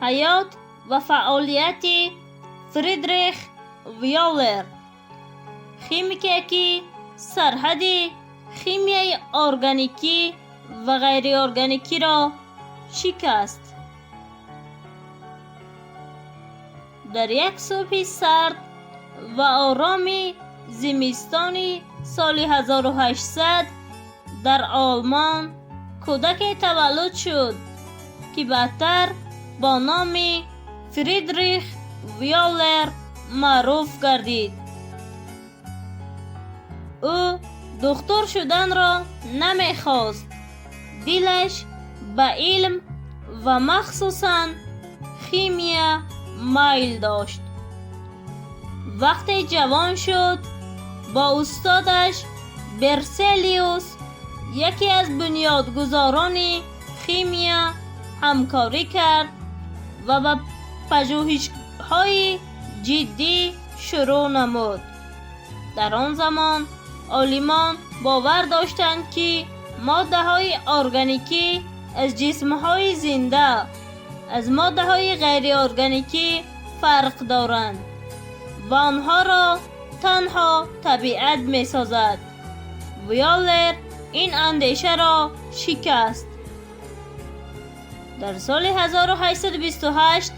حیات و فعالیت فریدریخ ویولر، خیمیکی سرحد خیمیای ارگانیکی و غیر ارگانیکی را شکست. در یک صبح سرد و آرامی زمستانی سال 1800 در آلمان کودکی تولد شد که بعدتر با نام فریدریخ ویولر معروف گردید. او دکتر شدن را نمیخواست. دلش به علم و مخصوصاً خیمیا میل داشت. وقتی جوان شد با استادش برسلیوس، یکی از بنیادگذاران خیمیا، همکاری کرد و به پژوهش‌های جدی شروع نمود. در آن زمان عالمان باور داشتند که ماده‌های ارگانیکی از جسم‌های زنده از ماده‌های غیر ارگانیکی فرق دارند و آنها را تنها طبیعت می‌سازد. ویولر این اندیشه را شکست. در سال 1828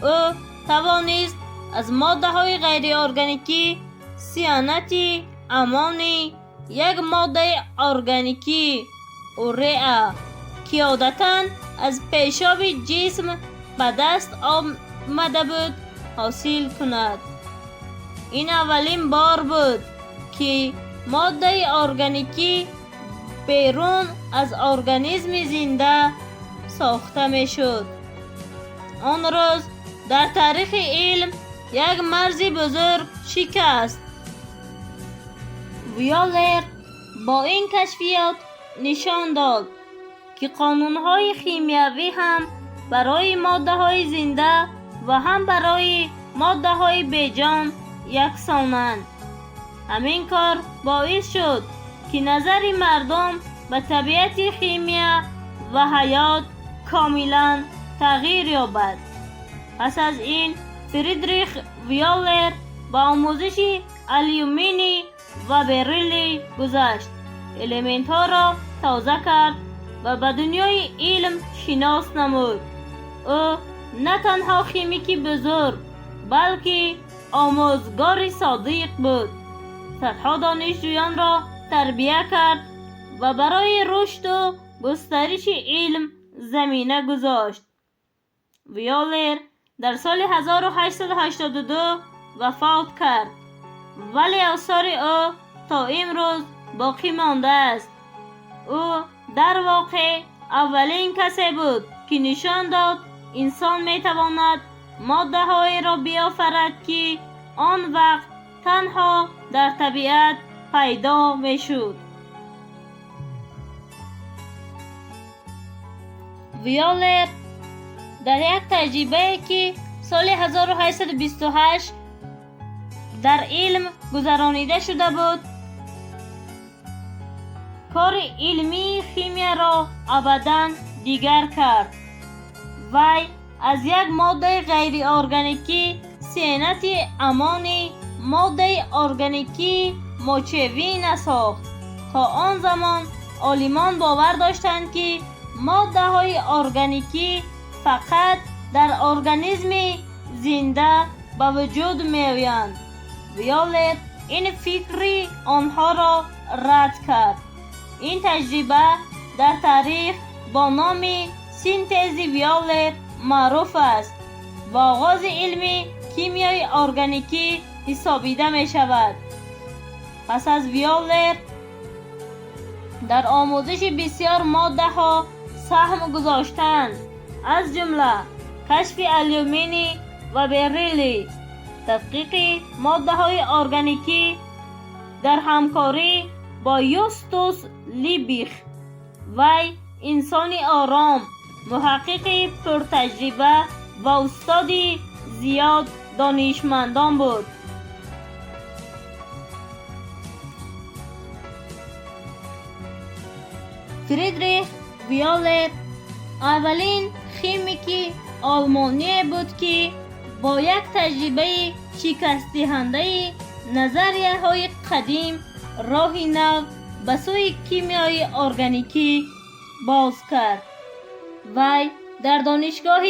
او توانست از ماده‌های غیر ارگانیکی سیانت امانی، یک ماده ارگانیکی اورئا که عادتاً از پیشاب جسم به دست آمده بود حاصل کند. این اولین بار بود که ماده ارگانیکی بیرون از ارگانیسم زنده ساخته می شد. آن روز در تاریخ علم یک مرز بزرگ شکست. ویولر با این کشفیات نشان داد که قانونهای خیمیایی هم برای ماده های زنده و هم برای ماده های بیجان یکسانند. همین کار باعث شد که نظر مردم به طبیعت خیمیا و حیات کاملا تغییر یابد. پس از این فریدریخ ویولر با آموزش الیومینی و بریلی گذشت. الیمنت ها را تازه کرد و به دنیای علم شناس نمود. او نه تنها خیمیکی بزرگ بلکه آموزگار صادق بود. صدها دانشجویان را تربیت کرد و برای رشد و گسترش علم زمینه گذاشت. ویولر در سال 1882 وفات کرد، ولی آثار او تا امروز باقی مانده است. او در واقع اولین کسی بود که نشان داد انسان میتواند ماده های را بیافرد که آن وقت تنها در طبیعت پیدا میشد. ویولر در یک تجربه که سال 1828 در علم گذرانیده شده بود، کار علمی خیمیا را ابداً دیگر کرد. وی از یک ماده غیر ارگانیکی سیانت امانی ماده ارگانیکی موچوی نساخت. تا آن زمان عالمان باور داشتند که ماده های ارگانیکی فقط در ارگانیسم زنده به وجود می آیند. ویولر این فکری آنها را رد کرد. این تجربه در تاریخ با نام سینتز ویولر معروف است و آغاز علم کیمیای ارگانیکی حسابیده می شود. پس از ویولر در آموزش بسیار ماده ها سهم گذاشتند، از جمله کشف الیومینی و بریلی، تحقیق ماده های ارگانیکی در همکاری با یوستوس لیبیخ. وی انسانی آرام، محقق پرتجربه و استادی زیاد دانشمندان بود. فریدریخ ویولر اولین خیمیکی آلمانی بود که با یک تجربه شکست دهنده نظریه های قدیم راه نو به سوی کیمیای ارگانیکی باز کرد. وی در دانشگاه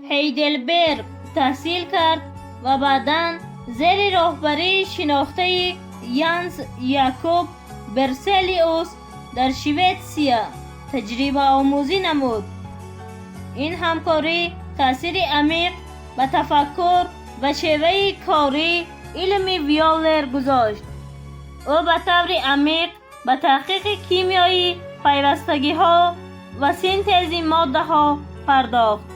هیدلبرگ تحصیل کرد و بعداً زیر راهبری شناخته یانس یاکوب برسلیوس در شویتسیا تجربه آموزی نمود. این همکاری تأثیر عمیق به تفکر و شیوه کاری علم ویولر گذاشت. او به طور عمیق به تحقیق کیمیایی پیوستگی ها و سینتز ماده ها پرداخت.